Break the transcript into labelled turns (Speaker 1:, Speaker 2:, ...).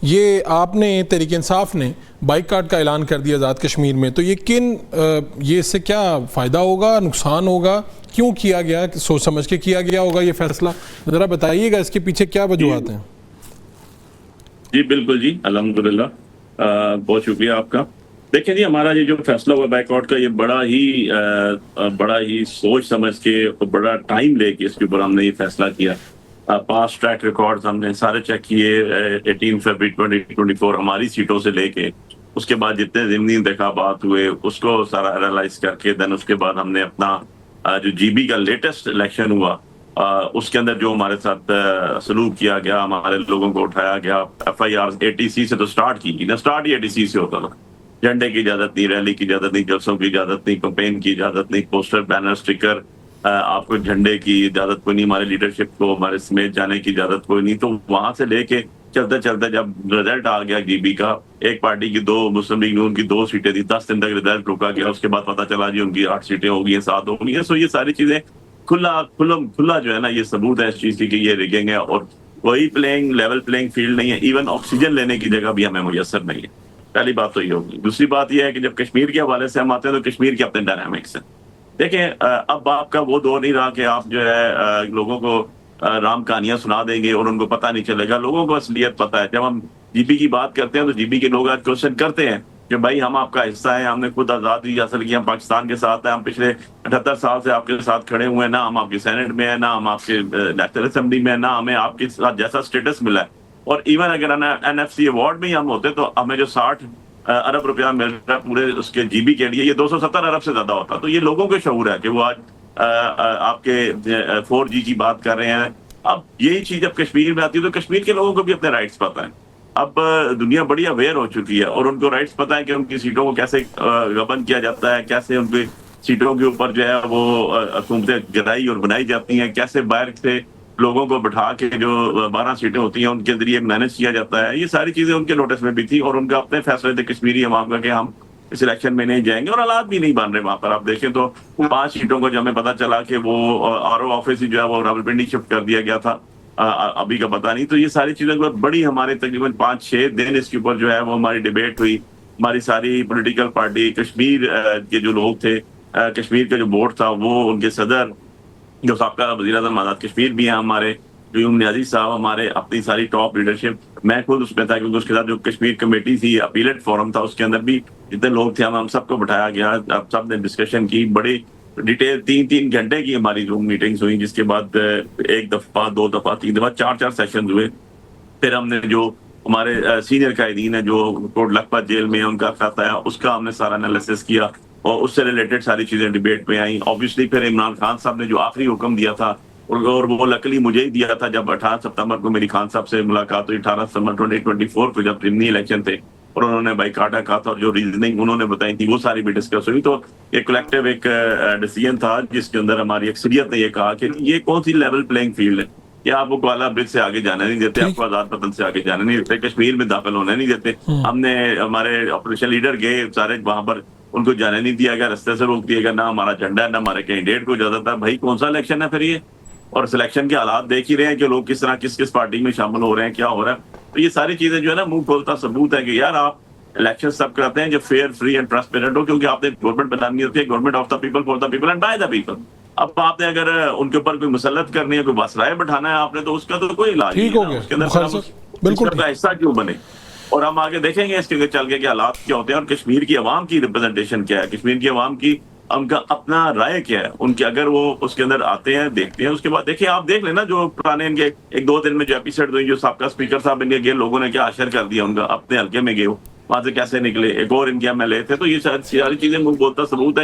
Speaker 1: ये आपने तहरीक इंसाफ ने बाइकाट का ऐलान कर दिया आज़ाद कश्मीर में, तो ये इससे क्या फ़ायदा होगा, नुकसान होगा, क्यों किया गया, सोच समझ के किया गया होगा ये फैसला, ज़रा बताइएगा इसके पीछे क्या वजूहात हैं?
Speaker 2: जी बिल्कुल जी, अल्हम्दुलिल्लाह, बहुत शुक्रिया आपका। देखिए जी, हमारा ये जो फैसला हुआ बाइकआउट का, ये बड़ा ही सोच समझ के और बड़ा टाइम लेके इसके ऊपर हमने ये फैसला किया। पास्ट ट्रैक रिकॉर्ड्स हमने सारे चेक किए। 18 फरवरी 2024 हमारी सीटों से लेके उसके बाद जितने ज़िमनी इंतखाबात हुए उसको सारा एनालाइज करके देन उसके बाद हमने अपना जो जीबी का लेटेस्ट इलेक्शन हुआ उसके अंदर जो हमारे साथ सलूक किया गया, हमारे लोगों को उठाया गया। FIR ATC से तो स्टार्ट की ना, स्टार्ट ही ATC से होता था। झंडे की इजाजत नहीं, रैली की इजाजत नहीं, जलसों की इजाजत नहीं, कैंपेन की इजाजत नहीं, पोस्टर बैनर स्टिकर, आपको झंडे की इजाजत कोई नहीं, हमारे लीडरशिप को हमारे समेत जाने की इजाजत कोई नहीं। तो वहां से लेके चलते चलते जब रिजल्ट आ गया जीबी का, एक पार्टी की 2, मुस्लिम लीग नून की 2 सीटें थी, 10 दिन तक रिजल्ट रुका गया। उसके बाद पता चला जी उनकी 8 सीटें हो गई, 7 हो गई है। सो ये सारी चीजें खुला जो है ना, ये सबूत है इस चीज की ये रिगिंग है और कोई लेवल प्लेइंग फील्ड नहीं है। इवन ऑक्सीजन लेने की जगह भी हमें मुयसर नहीं है। पहली बात तो ये होगी। दूसरी बात ये है कि जब कश्मीर के हवाले से हम आते हैं तो कश्मीर के अपने डायनामिक्स हैं। देखें, अब आपका वो दौर नहीं रहा कि आप जो है लोगों को राम कहानियां सुना देंगे और उनको पता नहीं चलेगा। लोगों को असलियत पता है। जब हम जीबी की बात करते हैं तो जीबी के लोग आज क्वेश्चन करते हैं कि भाई हम आपका हिस्सा है, हमने खुद आज़ादी हासिल की, हम पाकिस्तान के साथ हैं, हम पिछले 78 साल से आपके साथ खड़े हुए हैं, ना हम आपके सेनेट में है, ना हम आपके नेशनल असेंबली में है, ना हमें आपके साथ जैसा स्टेटस मिला है। और इवन अगर NFC अवार्ड में ही हम होते तो हमें जो 60 अरब रुपया मिल रहा है पूरे उसके जीबी के लिए, ये 270 अरब से ज्यादा होता। तो ये लोगों के शऊर है कि वो आज आपके 4G की बात कर रहे हैं। अब यही चीज जब कश्मीर में आती है तो कश्मीर के लोगों को भी अपने राइट्स पता है। अब दुनिया बड़ी अवेयर हो चुकी है और उनको राइट्स पता है कि उनकी सीटों को कैसे गबन किया जाता है, कैसे उनकी सीटों के ऊपर जो है वो हुकूमतें गिराई और बनाई जाती हैं, कैसे बाहर से लोगों को बिठा के जो 12 सीटें होती हैं उनके जरिए मैनेज किया जाता है। ये सारी चीजें उनके नोटिस में भी थी और उनका अपने फैसले थे कश्मीरी अवाम का कि हम इस इलेक्शन में नहीं जाएंगे और हालात भी नहीं बन रहे वहां पर। आप देखें तो 5 सीटों को जब हमें पता चला कि वो RO ऑफिस ही जो है वो रावलपिंडी शिफ्ट कर दिया गया था, अभी का पता नहीं। तो ये सारी चीजें बड़ी हमारे तकरीबन 5-6 दिन इसके ऊपर जो है वो हमारी डिबेट हुई। हमारी सारी पॉलिटिकल पार्टी, कश्मीर के जो लोग थे, कश्मीर का जो बोर्ड था, वो उनके सदर जो साबका वज़ीर-ए-आज़म आज़ाद कश्मीर भी हैं, हमारे क़य्यूम नियाज़ी साहब, हमारे अपनी सारी टॉप लीडरशिप, मैं खुद उसमें था क्योंकि उसके साथ जो कश्मीर कमेटी थी, अपीलेट फोरम था, उसके अंदर भी जितने लोग थे हम सबको बिठाया गया। अब सबने डिस्कशन की, बड़ी डिटेल 3-3 घंटे की हमारी जूम मीटिंग्स हुई, जिसके बाद 1 दफा, 2 दफा, 3 दफा, 4-4 सेशन हुए। फिर हमने जो हमारे सीनियर कायदीन है जो कोट लखपत जेल में उनका खाता है, उसका हमने सारा एनालिसिस किया और उससे रिलेटेड सारी चीजें डिबेट में आई। ऑब्वियसली फिर इमरान खान साहब ने जो आखिरी हुक्म दिया था और वो लकली मुझे ही दिया था जब 18 सितंबर को मेरी खान साहब से मुलाकात हुई, 18 सितंबर 2024 को जब प्रीलिमिनरी इलेक्शन थे और उन्होंने बाइकाटा कहा था और जो रीजनिंग उन्होंने बताई थी वो सारी भी डिस्कस हुई। तो एक कलेक्टिव एक डिसीजन था जिसके अंदर हमारी अक्सरियत ने ये कहा कि ये कौन सी लेवल प्लेइंग फील्ड है कि आपको ग्वाला ब्रिज से आगे जाने नहीं देते, आपको आजाद पतन से आगे जाने नहीं देते, कश्मीर में दाखिल होने नहीं देते। हमने हमारे ऑपरेशन लीडर गए सारे वहां पर, उनको जाने नहीं दिया गया, रास्ते से रोक दिया गया, ना हमारा झंडा है ना हमारे कैंडिडेट को इजाजत है। भाई कौन सा इलेक्शन है फिर ये? और सिलेक्शन के हालात देख ही रहे हैं कि लोग किस तरह किस पार्टी में शामिल हो रहे हैं, क्या हो रहा है। तो ये सारी चीजें जो है ना मुंह खोलता सबूत है कि यार आप इलेक्शन सब कराते हैं जो फेयर, फ्री एंड ट्रांसपेरेंट हो, क्योंकि आपने गवर्नमेंट बनानी होती है, government of the people, for the people and by the people. अब आपने अगर उनके ऊपर कोई मुसल्लत करनी है, कोई बसराए बैठाना है आपने, तो उसका तो कोई इलाज नहीं है, उसके अंदर बिल्कुल ऐसा क्यों बने। और हम आगे देखेंगे इसके चल के हालात क्या होते हैं और कश्मीर की आवाम की रिप्रेजेंटेशन क्या है, कश्मीर की आवाम की उनका अपना राय क्या है, उनके अगर वो उसके अंदर आते हैं, देखते हैं, उसके बाद देखिए आप देख लेना जो पुराने इनके 1-2 दिन में जो एपिसोड हुई, जो सबका स्पीकर साहब इनके गए, लोगों ने क्या आशर कर दिया उनका, अपने हल्के में गए वहां से कैसे निकले, एक और इनके MLA थे। तो ये सारी चीजें मुंह बोलता सबूत है।